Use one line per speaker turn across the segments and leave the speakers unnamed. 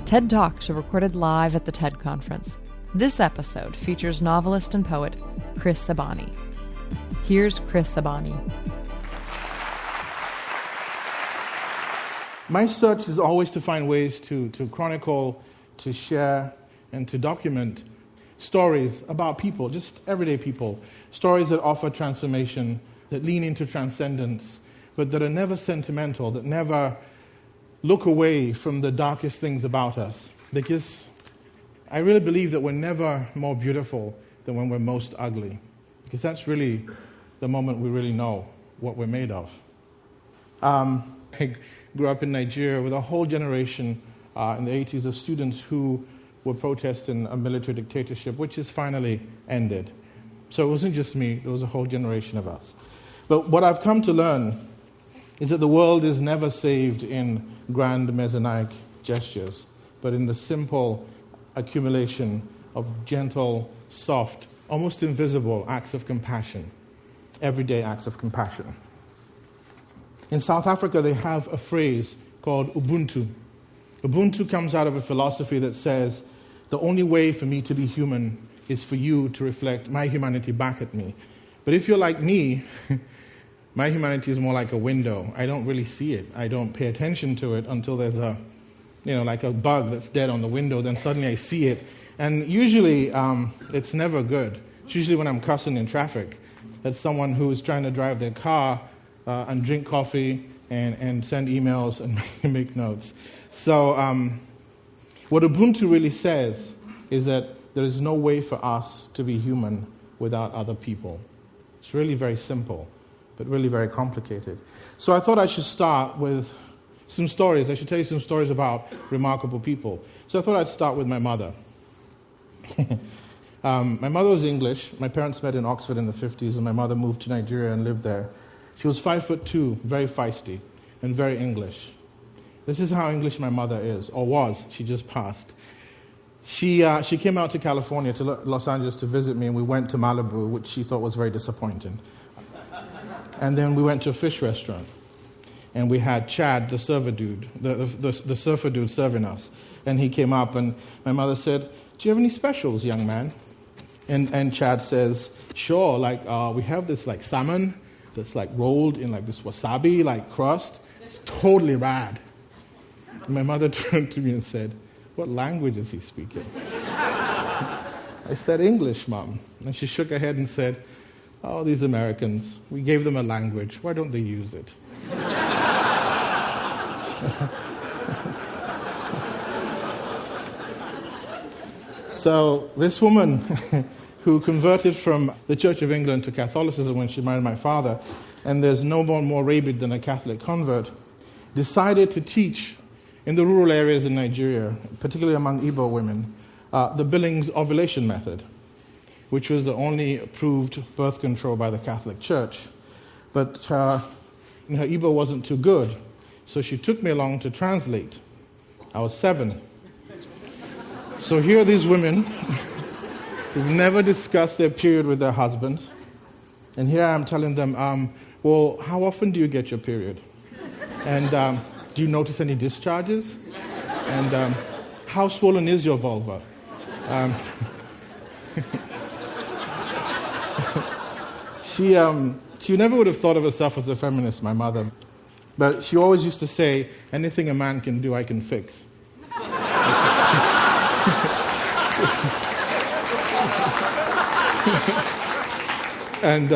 TED Talks are recorded live at the TED Conference. This episode features novelist and poet Chris Abani. Here's Chris Abani.
My search is always to find ways to chronicle, to share, and to document stories about people, just everyday people. Stories that offer transformation, that lean into transcendence, but that are never sentimental, that never look away from the darkest things about us. Because I really believe that we're never more beautiful than when we're most ugly. Because that's really the moment we really know what we're made of. I grew up in Nigeria with a whole generation in the 80s of students who were protesting a military dictatorship, which has finally ended. So it wasn't just me, it was a whole generation of us. But what I've come to learn is that the world is never saved in grand Messianic gestures, but in the simple accumulation of gentle, soft, almost invisible acts of compassion, everyday acts of compassion. In South Africa, they have a phrase called Ubuntu. Ubuntu comes out of a philosophy that says, the only way for me to be human is for you to reflect my humanity back at me. But if you're like me, my humanity is more like a window. I don't really see it. I don't pay attention to it until there's like a bug that's dead on the window. Then suddenly I see it. And usually it's never good. It's usually when I'm cussing in traffic. That's someone who's trying to drive their car and drink coffee and send emails and make notes. So what Ubuntu really says is that there is no way for us to be human without other people. It's really very simple, but really very complicated. So I thought I should start with some stories. I should tell you some stories about remarkable people. So I thought I'd start with my mother. My mother was English. My parents met in Oxford in the 50s, and my mother moved to Nigeria and lived there. She was 5'2", very feisty, and very English. This is how English my mother is, or was. She just passed. She came out to California, to Los Angeles, to visit me, and we went to Malibu, which she thought was very disappointing. And then we went to a fish restaurant, and we had Chad, the server dude, the surfer dude serving us. And he came up, and my mother said, "Do you have any specials, young man?" And Chad says, "Sure, we have this salmon that's rolled in this wasabi crust. It's totally rad." And my mother turned to me and said, "What language is he speaking?" I said, "English, Mom." And she shook her head and said, "Oh, these Americans, we gave them a language. Why don't they use it?" So this woman who converted from the Church of England to Catholicism when she married my father, and there's no one more rabid than a Catholic convert, decided to teach in the rural areas in Nigeria, particularly among Igbo women, the Billings ovulation method, which was the only approved birth control by the Catholic Church. But her Igbo wasn't too good, so she took me along to translate. I was 7. So here are these women who've never discussed their period with their husbands, and here I am telling them, well, how often do you get your period? And do you notice any discharges? And how swollen is your vulva? She never would have thought of herself as a feminist, my mother. But she always used to say, anything a man can do, I can fix. And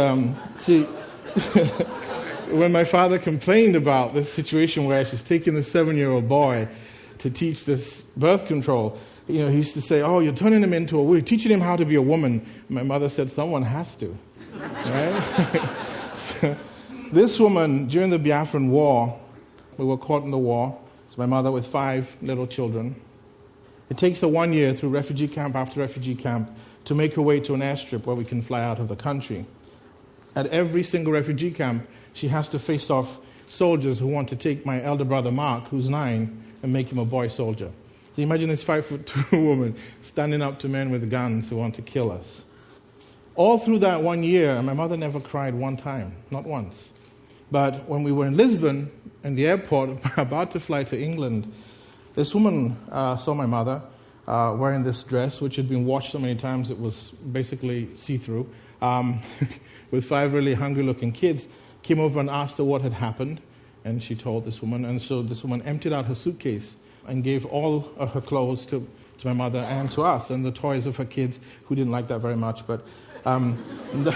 when my father complained about this situation where she's taking this 7-year-old boy to teach this birth control, he used to say, "Oh, you're turning him into you're teaching him how to be a woman." My mother said, "Someone has to." Right? So, this woman, during the Biafran War, we were caught in the war. So my mother with 5 little children. It takes her 1 year through refugee camp after refugee camp to make her way to an airstrip where we can fly out of the country. At every single refugee camp, she has to face off soldiers who want to take my elder brother Mark, who's 9, and make him a boy soldier. So imagine this 5'2" woman standing up to men with guns who want to kill us. All through that 1 year, my mother never cried one time, not once. But when we were in Lisbon, in the airport, about to fly to England, This woman saw my mother wearing this dress, which had been washed so many times it was basically see-through, with 5 really hungry-looking kids, came over and asked her what had happened, and she told this woman. And so this woman emptied out her suitcase and gave all of her clothes to my mother and to us, and the toys of her kids, who didn't like that very much. But that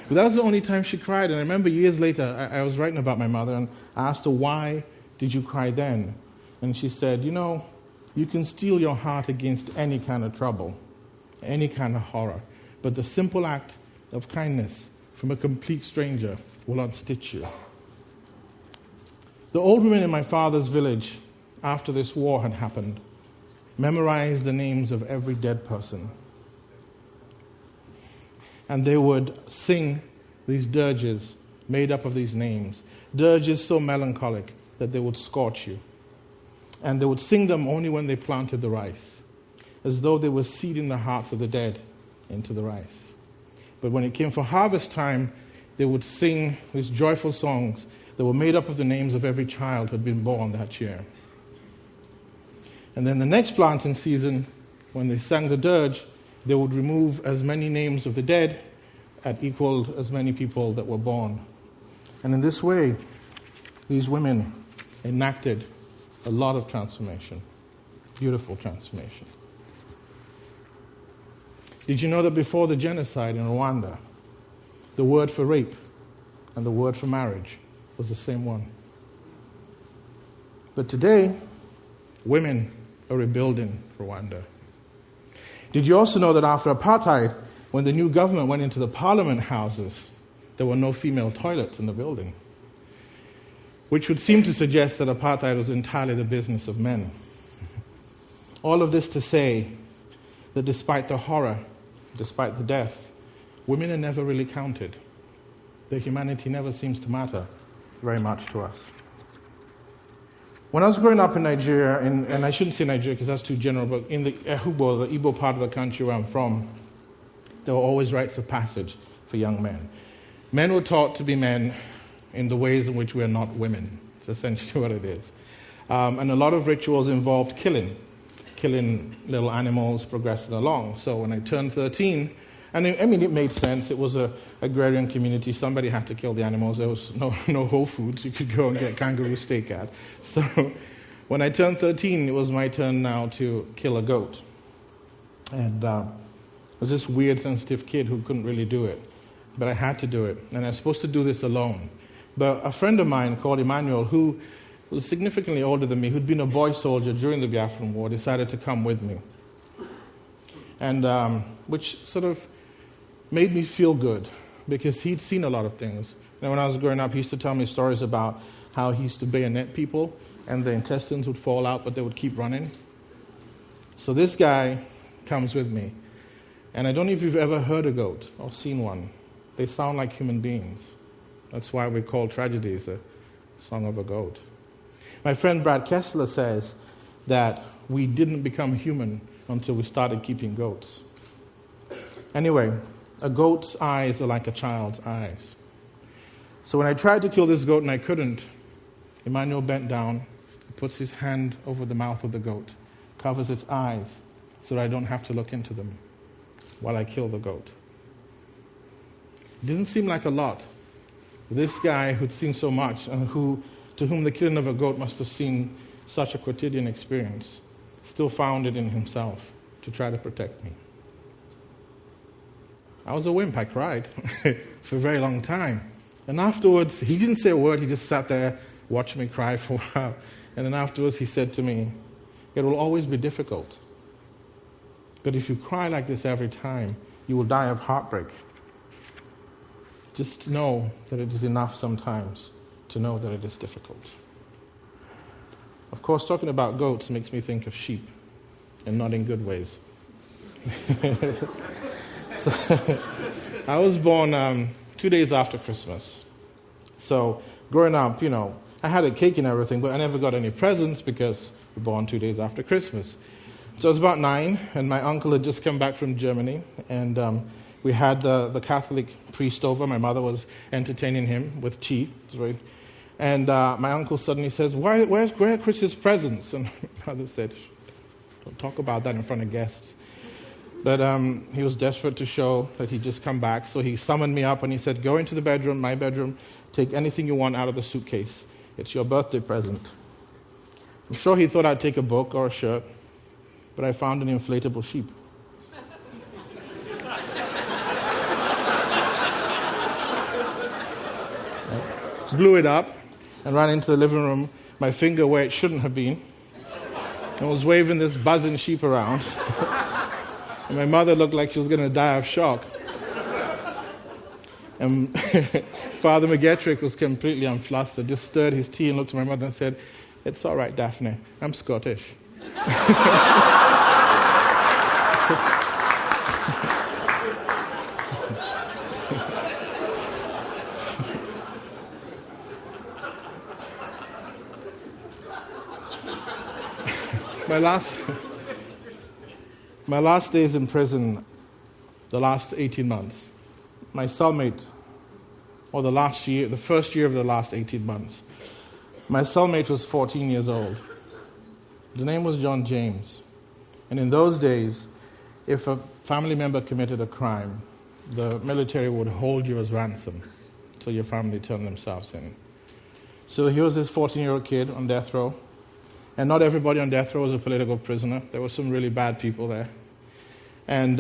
was the only time she cried. And I remember years later, I was writing about my mother, and I asked her, why did you cry then? And she said, you can steel your heart against any kind of trouble, any kind of horror, but the simple act of kindness from a complete stranger will unstitch you. The old women in my father's village, after this war had happened, memorized the names of every dead person. And they would sing these dirges made up of these names, dirges so melancholic that they would scorch you. And they would sing them only when they planted the rice, as though they were seeding the hearts of the dead into the rice. But when it came for harvest time, they would sing these joyful songs that were made up of the names of every child who had been born that year. And then the next planting season, when they sang the dirge, they would remove as many names of the dead as equaled as many people that were born. And in this way, these women enacted a lot of transformation, beautiful transformation. Did you know that before the genocide in Rwanda, the word for rape and the word for marriage was the same one? But today, women are rebuilding Rwanda. Did you also know that after apartheid, when the new government went into the parliament houses, there were no female toilets in the building? Which would seem to suggest that apartheid was entirely the business of men. All of this to say that despite the horror, despite the death, women are never really counted. Their humanity never seems to matter very much to us. When I was growing up in Nigeria, and I shouldn't say Nigeria because that's too general, but in the Ehubo, the Igbo part of the country where I'm from, there were always rites of passage for young men. Men were taught to be men in the ways in which we are not women. It's essentially what it is. And a lot of rituals involved killing little animals, progressing along. So when I turned 13, and it made sense. It was an agrarian community. Somebody had to kill the animals. There was no Whole Foods you could go and get kangaroo steak at. So when I turned 13, it was my turn now to kill a goat. And I was this weird, sensitive kid who couldn't really do it. But I had to do it. And I was supposed to do this alone. But a friend of mine called Emmanuel, who was significantly older than me, who'd been a boy soldier during the Biafran War, decided to come with me. And which sort of made me feel good, because he'd seen a lot of things. And when I was growing up, he used to tell me stories about how he used to bayonet people, and their intestines would fall out, but they would keep running. So this guy comes with me. And I don't know if you've ever heard a goat or seen one. They sound like human beings. That's why we call tragedies a song of a goat. My friend Brad Kessler says that we didn't become human until we started keeping goats. Anyway, a goat's eyes are like a child's eyes. So when I tried to kill this goat and I couldn't, Emmanuel bent down, puts his hand over the mouth of the goat, covers its eyes so that I don't have to look into them while I kill the goat. It didn't seem like a lot. This guy who'd seen so much and to whom the killing of a goat must have seemed such a quotidian experience, still found it in himself to try to protect me. I was a wimp. I cried for a very long time. And afterwards, he didn't say a word. He just sat there, watched me cry for a while. And then afterwards, he said to me, "It will always be difficult. But if you cry like this every time, you will die of heartbreak. Just know that it is enough sometimes to know that it is difficult." Of course, talking about goats makes me think of sheep, and not in good ways. So, I was born 2 days after Christmas. So growing up, I had a cake and everything, but I never got any presents because we were born 2 days after Christmas. So I was about 9, and my uncle had just come back from Germany, and we had the Catholic priest over. My mother was entertaining him with tea. It was very And my uncle suddenly says, where are Chris's presents? And my mother said, don't talk about that in front of guests. But he was desperate to show that he'd just come back. So he summoned me up and he said, go into the bedroom, my bedroom, take anything you want out of the suitcase. It's your birthday present. I'm sure he thought I'd take a book or a shirt, but I found an inflatable sheep. Blew it up and ran into the living room, my finger where it shouldn't have been, and was waving this buzzing sheep around. And my mother looked like she was going to die of shock. And Father McGettrick was completely unflustered, just stirred his tea and looked at my mother and said, it's all right, Daphne, I'm Scottish. My last days in prison, the last 18 months, my cellmate, or the first year of the last 18 months, my cellmate was 14 years old. His name was John James. And in those days, if a family member committed a crime, the military would hold you as ransom till your family turned themselves in. So he was this 14-year-old kid on death row. And not everybody on death row was a political prisoner. There were some really bad people there. And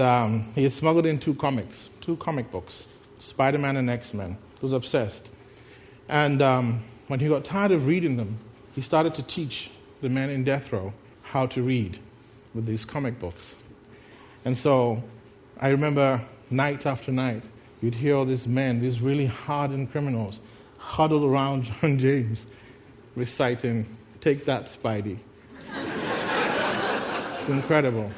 he had smuggled in two comic books, Spider-Man and X-Men. He was obsessed. And when he got tired of reading them, he started to teach the men in death row how to read with these comic books. And so I remember night after night, you'd hear all these men, these really hardened criminals, huddled around John James, reciting, "Take that, Spidey." It's incredible.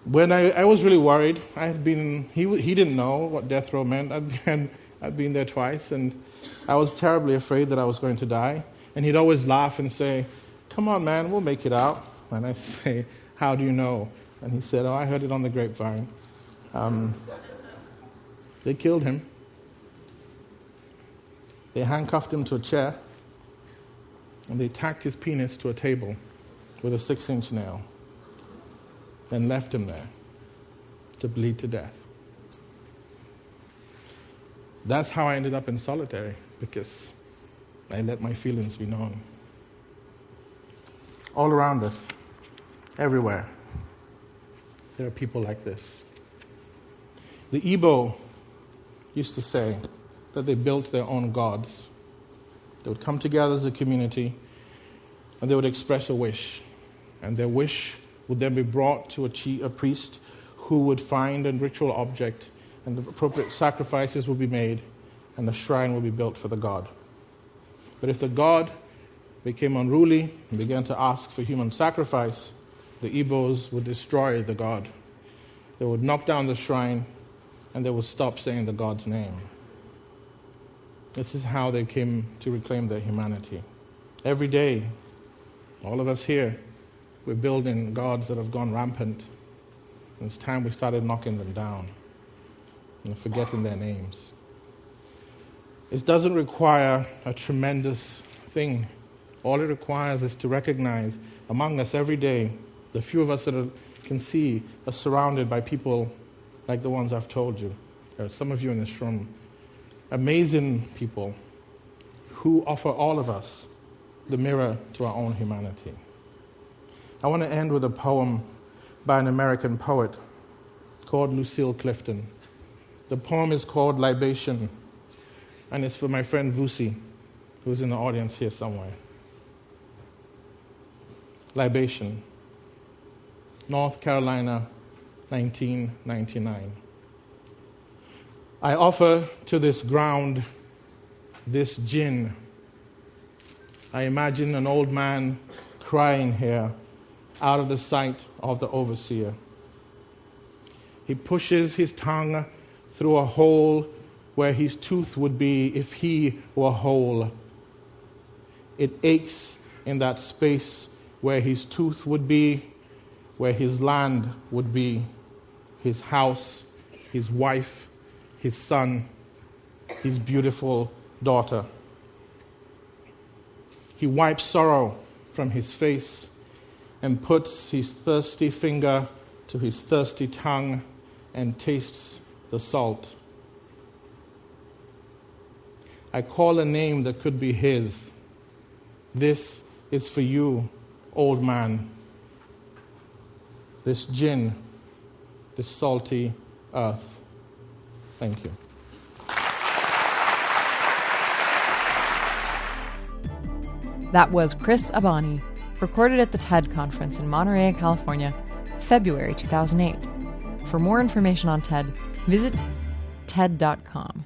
When I was really worried, he didn't know what death row meant. I'd been there twice, and I was terribly afraid that I was going to die. And he'd always laugh and say, "Come on, man, we'll make it out." And I'd say, "How do you know?" And he said, "Oh, I heard it on the grapevine." They killed him. They handcuffed him to a chair, and they tacked his penis to a table with a 6-inch nail, then left him there to bleed to death. That's how I ended up in solitary, because I let my feelings be known. All around us, everywhere, there are people like this. The Igbo used to say that they built their own gods. They would come together as a community, and they would express a wish. And their wish would then be brought to a priest who would find a ritual object, and the appropriate sacrifices would be made, and the shrine would be built for the god. But if the god became unruly and began to ask for human sacrifice, the Igbos would destroy the god. They would knock down the shrine, and they would stop saying the god's name. This is how they came to reclaim their humanity. Every day, all of us here, we're building gods that have gone rampant. And it's time we started knocking them down and forgetting their names. It doesn't require a tremendous thing. All it requires is to recognize among us every day, the few of us that can see are surrounded by people like the ones I've told you. There are some of you in this room, amazing people who offer all of us the mirror to our own humanity. I want to end with a poem by an American poet called Lucille Clifton. The poem is called Libation, and it's for my friend Vusi, who's in the audience here somewhere. Libation, North Carolina, 1999. I offer to this ground this gin. I imagine an old man crying here out of the sight of the overseer. He pushes his tongue through a hole where his tooth would be if he were whole. It aches in that space where his tooth would be, where his land would be, his house, his wife, his son, his beautiful daughter. He wipes sorrow from his face and puts his thirsty finger to his thirsty tongue and tastes the salt. I call a name that could be his. This is for you, old man. This gin, this salty earth. Thank you.
That was Chris Abani, recorded at the TED Conference in Monterey, California, February 2008. For more information on TED, visit TED.com.